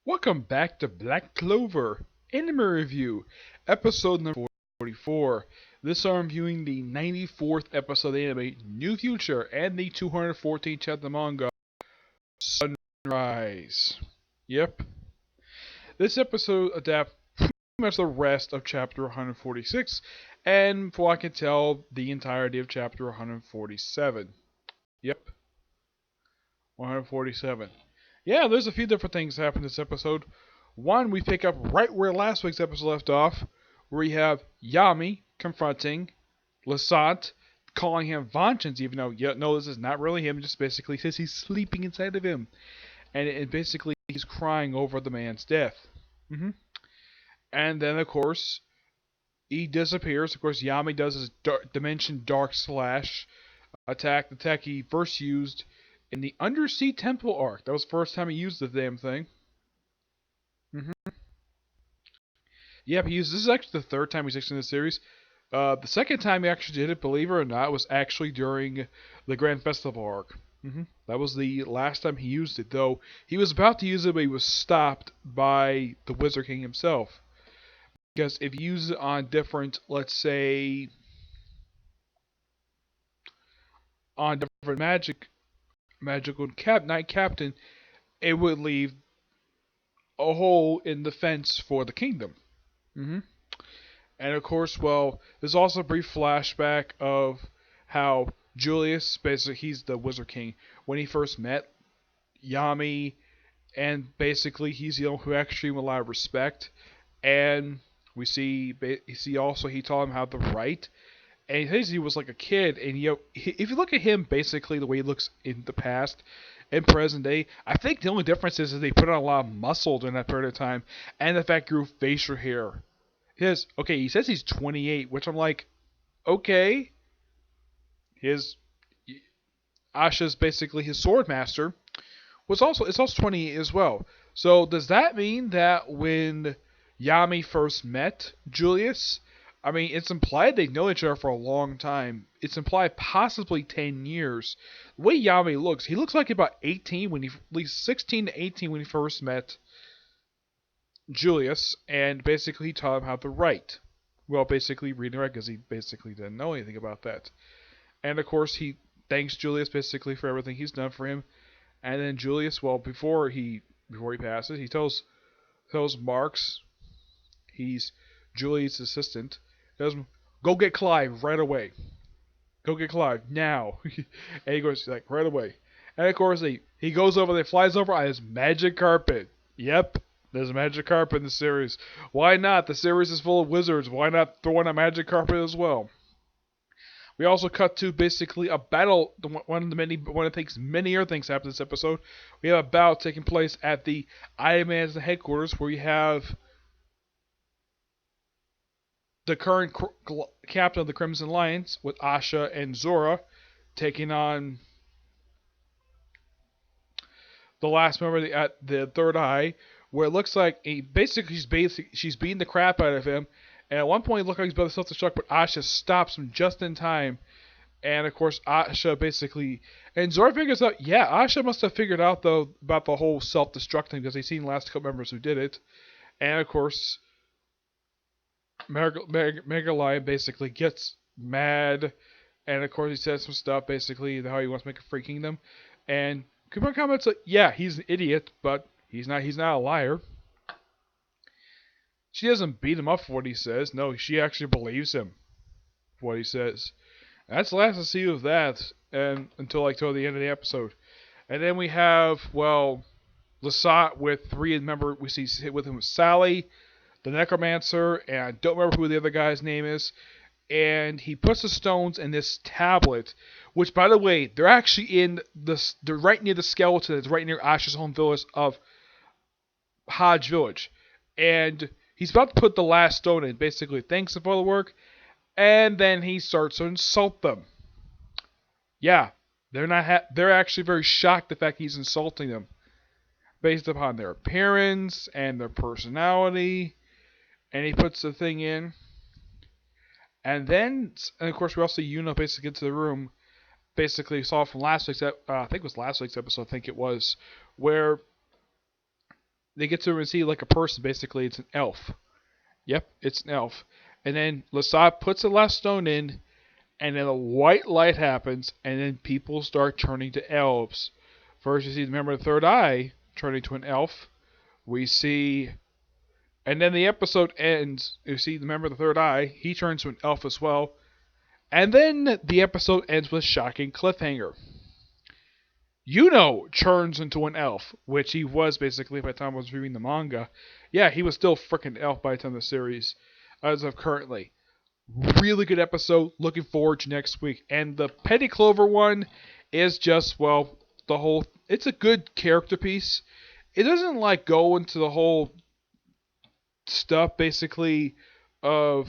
Welcome back to Black Clover Anime Review, episode number 44. This time I'm viewing the 94th episode of the anime New Future and the 214th chapter manga Sunrise. Yep. This episode adapts pretty much the rest of chapter 146 and, for what I can tell, the entirety of chapter 147. Yep. 147. Yeah, there's a few different things that happen in this episode. One, we pick up right where last week's episode left off, where we have Yami confronting Lasant, calling him Vengeance, even though, no, this is not really him, just basically says he's sleeping inside of him. And basically, he's crying over the man's death. And then, of course, he disappears. Of course, Yami does his Dimension Dark Slash attack, the attack he first used in the Undersea Temple arc. That was the first time he used the damn thing. Yep, this is actually the third time he's actually in the series. The second time he actually did it, believe it or not, was actually during the Grand Festival arc. That was the last time he used it, though he was about to use it, but he was stopped by the Wizard King himself. Because if you use it on different, let's say, on different magical knight captain, it would leave a hole in the fence for the kingdom. And of course, well, there's also a brief flashback of how Julius, basically, he's the Wizard King, when he first met Yami, and basically he's the one who actually gave him a lot of respect. And we see also he taught him how to write. And he says he was like a kid, and if you look at him, basically the way he looks in the past and present day, I think the only difference is they put on a lot of muscle during that period of time, and the fact grew facial hair. He says he's 28, which I'm like, okay. Asha's basically his sword master is also 28 as well. So does that mean that when Yami first met Julius, I mean, it's implied they know each other for a long time. It's implied possibly 10 years. The way Yami looks, he looks like about 18 at least 16 to 18 when he first met Julius, and basically he taught him how to write. Well, basically read and write, because he basically didn't know anything about that. And of course, he thanks Julius basically for everything he's done for him. And then Julius, well, before he passes, he tells Marks, he's Julius' assistant, tells him, go get Clive right away. Go get Clive now. And he goes like right away. And of course, he goes over there, flies over on his magic carpet. Yep. There's a magic carpet in the series. Why not? The series is full of wizards. Why not throw in a magic carpet as well? We also cut to basically a battle. One of the things, many other things happen in this episode. We have a battle taking place at the Iron Man's headquarters, where you have the current captain of the Crimson Alliance with Asha and Zora taking on the last member at the Third Eye, where it looks like she's beating the crap out of him, and at one point it looked like he's about to self-destruct, but Asha stops him just in time. And of course Asha and Zora figures out, Asha must have figured out though about the whole self-destruct thing, because they've seen the last couple members who did it. And of course Mega Lion basically gets mad, and of course he says some stuff basically how he wants to make a free kingdom. And Kumar comments like, he's an idiot, but he's not a liar. She doesn't beat him up for what he says. No, she actually believes him for what he says. That's the last I see of that, and until the end of the episode. And then we have, Lasat with three members. We see with him Sally, the Necromancer, and I don't remember who the other guy's name is. And he puts the stones in this tablet, which, by the way, they're actually they're right near the skeleton. It's right near Asha's home village of Hodge Village. And he's about to put the last stone in, basically thanks for the work, and then he starts to insult them. Yeah, they're actually very shocked the fact he's insulting them, based upon their appearance and their personality. And he puts the thing in. And of course, we also see Yuna basically get to the room. Basically, saw from last week's, I think it was last week's episode, where they get to see like a person. Basically, it's an elf. Yep, it's an elf. And then Lasat puts the last stone in, and then a white light happens, and then people start turning to elves. First, you see the member of the third eye turning to an elf. We see, and then the episode ends. You see the member of the third eye. He turns to an elf as well. And then the episode ends with a shocking cliffhanger. Turns into an elf, which he was basically by the time I was reading the manga. Yeah, he was still freaking elf by the time of the series, as of currently. Really good episode. Looking forward to next week. And the Petty Clover one is just, well, it's a good character piece. It doesn't like go into the whole stuff basically of,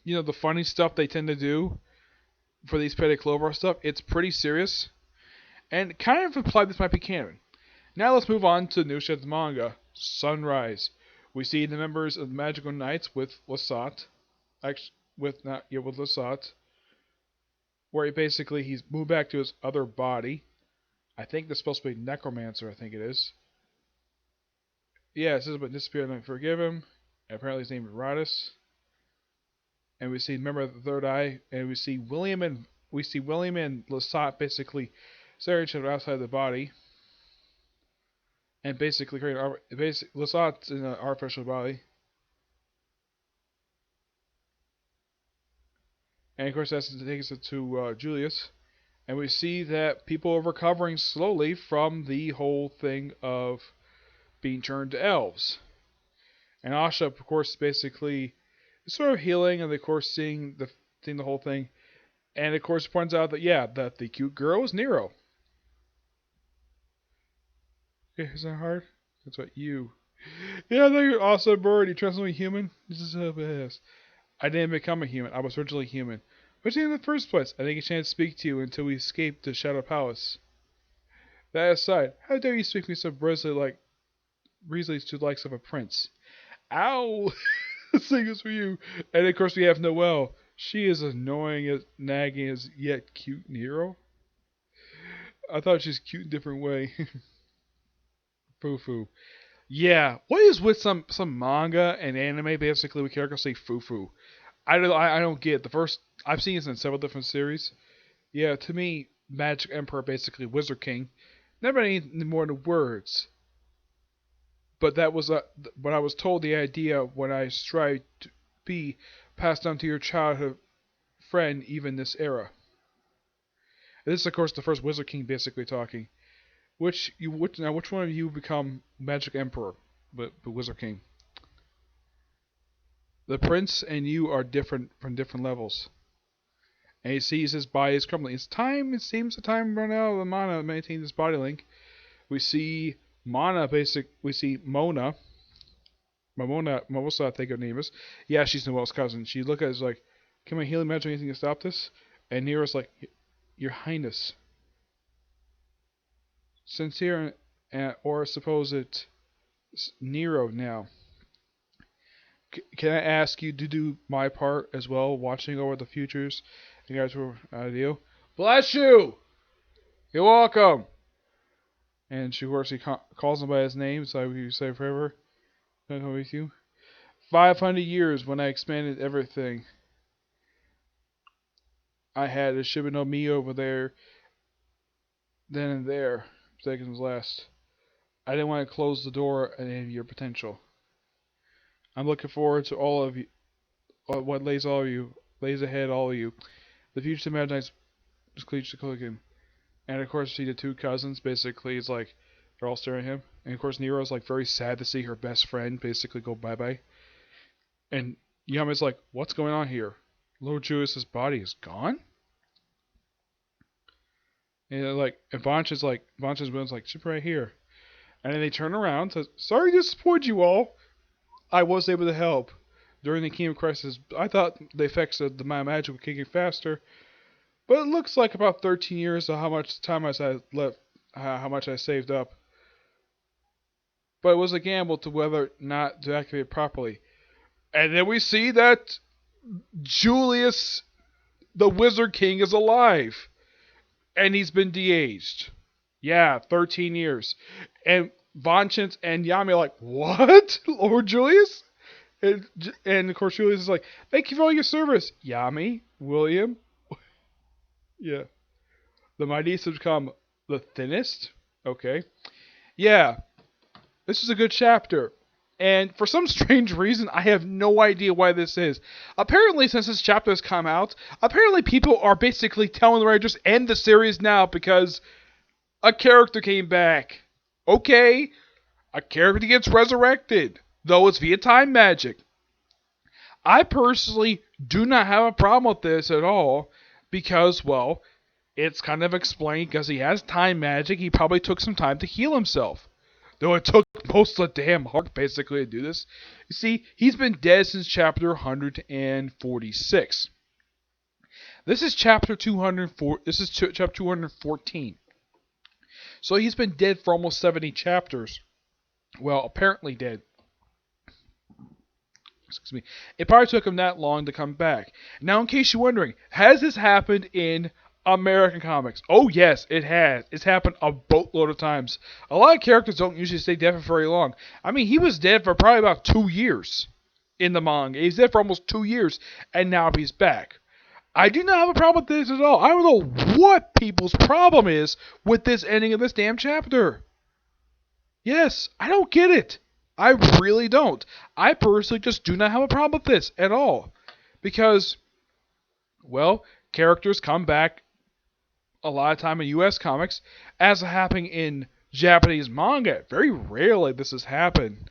the funny stuff they tend to do for these Petty Clover stuff. It's pretty serious. And kind of implied this might be canon. Now let's move on to new shit of the manga, Sunrise. We see the members of the Magical Knights with Lasat. With Lasat. Where he's moved back to his other body. I think that's supposed to be Necromancer, I think it is. Yeah, it says about disappeared and I forgive him. And apparently his name is Rodus. And we see member of the third eye, and we see William and Lasat basically staring each other outside the body. And basically creating Lasat's in an artificial body. And of course that's to take us to Julius. And we see that people are recovering slowly from the whole thing of being turned to elves. And Asha, of course, basically is sort of healing and of course seeing the whole thing. And of course points out that the cute girl is Nero. Is that hard? That's what you. Yeah, I thought you were awesome bird. You transformed me human. This is so bad. I didn't become a human. I was originally human. But in the first place, I didn't get a chance to speak to you until we escaped the Shadow Palace. That aside, how dare you speak to me so breezily to the likes of a prince? Ow! This thing is for you. And of course we have Noelle. She is annoying as nagging as yet cute Nero. I thought she's cute in a different way. Foo-foo. Yeah, what is with some manga and anime basically with characters say foo-foo? I don't get it. I've seen this in several different series. Yeah, to me, Magic Emperor basically Wizard King. Never any more than words. But I was told the idea when I strive to be passed on to your childhood friend even this era. And this is of course the first Wizard King basically talking. Which one of you become Magic Emperor, but Wizard King? The prince and you are different from different levels. And he sees his body is crumbling. It seems the time run out of the mana to maintain this body link. We see Mona Mimosa, I think her name is. Yeah, she's Noelle's cousin. She look at us like, can my healing magic anything to stop this? And Nero's like, Your Highness. Sincere, or suppose it's Nero now. Can I ask you to do my part as well, watching over the futures? You guys were ideal. Bless you! You're welcome! And she works, he calls him by his name, so you say forever. Can I come with you? 500 years when I expanded everything. I had a Shibano me over there, then and there. Seconds last. I didn't want to close the door on any of your potential. I'm looking forward to all of you. What lays ahead, all of you. The future imagines is cleach to cooking. And of course, see the two cousins. Basically, it's like they're all staring at him. And of course, Nero's like very sad to see her best friend basically go bye bye. And Yama's like, "What's going on here? Lord Julius's body is gone." And Vancha's woman's like, "She's right here." And then they turn around. Says, "Sorry to disappoint you all. I was able to help during the Kingdom Crisis. I thought the effects of my magic were kicking faster, but it looks like about 13 years of how much time I left, how much I saved up. But it was a gamble to whether or not to activate it properly." And then we see that Julius, the Wizard King, is alive. And he's been de-aged. Yeah, 13 years. And Vonchins and Yami are like, what? Lord Julius? And of course Julius is like, thank you for all your service. Yami, William, yeah. The mightiest have become the thinnest. Okay. Yeah, this is a good chapter. And for some strange reason, I have no idea why this is. Apparently, since this chapter has come out, apparently people are basically telling the writers end the series now because a character came back. Okay, a character gets resurrected, though it's via time magic. I personally do not have a problem with this at all because, well, it's kind of explained because he has time magic. He probably took some time to heal himself. Though it took most of the damn arc basically to do this. You see, he's been dead since chapter 146. This is chapter 204. This is chapter 214. So he's been dead for almost 70 chapters. Well, apparently dead. Excuse me. It probably took him that long to come back. Now, in case you're wondering, has this happened in American comics? Oh, yes, it has. It's happened a boatload of times. A lot of characters don't usually stay dead for very long. I mean, he was dead for probably about 2 years in the manga. He's dead for almost 2 years, and now he's back. I do not have a problem with this at all. I don't know what people's problem is with this ending of this damn chapter. Yes, I don't get it. I really don't. I personally just do not have a problem with this at all. Because, well, characters come back a lot of time in US comics, as happening in Japanese manga. Very rarely this has happened.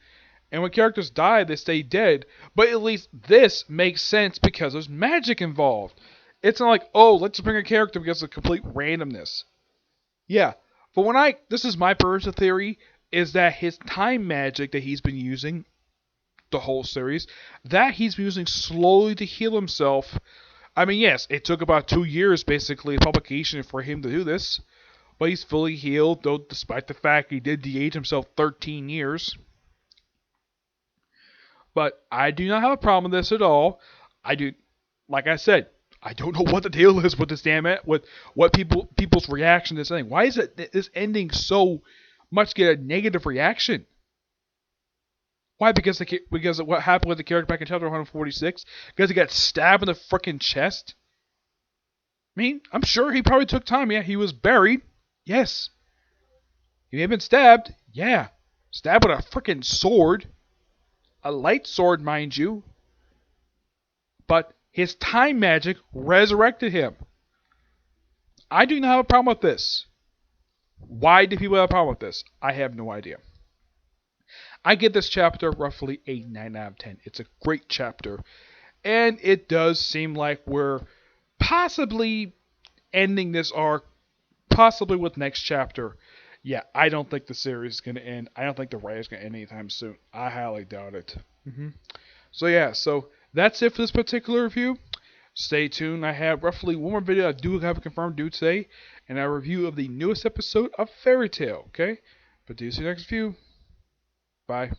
And when characters die, they stay dead. But at least this makes sense because there's magic involved. It's not like, oh, let's bring a character because of complete randomness. Yeah, but this is my personal theory, is that his time magic that he's been using the whole series, that he's been using slowly to heal himself. I mean, yes, it took about 2 years, basically, publication for him to do this. But he's fully healed, though, despite the fact he did de-age himself 13 years. But I do not have a problem with this at all. Like I said, I don't know what the deal is with this damn with what people's reaction to this ending. Why is this ending so much get a negative reaction? Why? Because of what happened with the character back in chapter 146? Because he got stabbed in the freaking chest? I mean, I'm sure he probably took time. Yeah, he was buried. Yes. He may have been stabbed. Yeah. Stabbed with a freaking sword. A light sword, mind you. But his time magic resurrected him. I do not have a problem with this. Why do people have a problem with this? I have no idea. I give this chapter roughly a 9 out of 10. It's a great chapter. And it does seem like we're possibly ending this arc, possibly with next chapter. Yeah, I don't think the series is going to end. I don't think the writer's going to end anytime soon. I highly doubt it. So that's it for this particular review. Stay tuned. I have roughly one more video I do have a confirmed due today, and a review of the newest episode of Fairy Tail. Okay? But do you see you next review. Bye.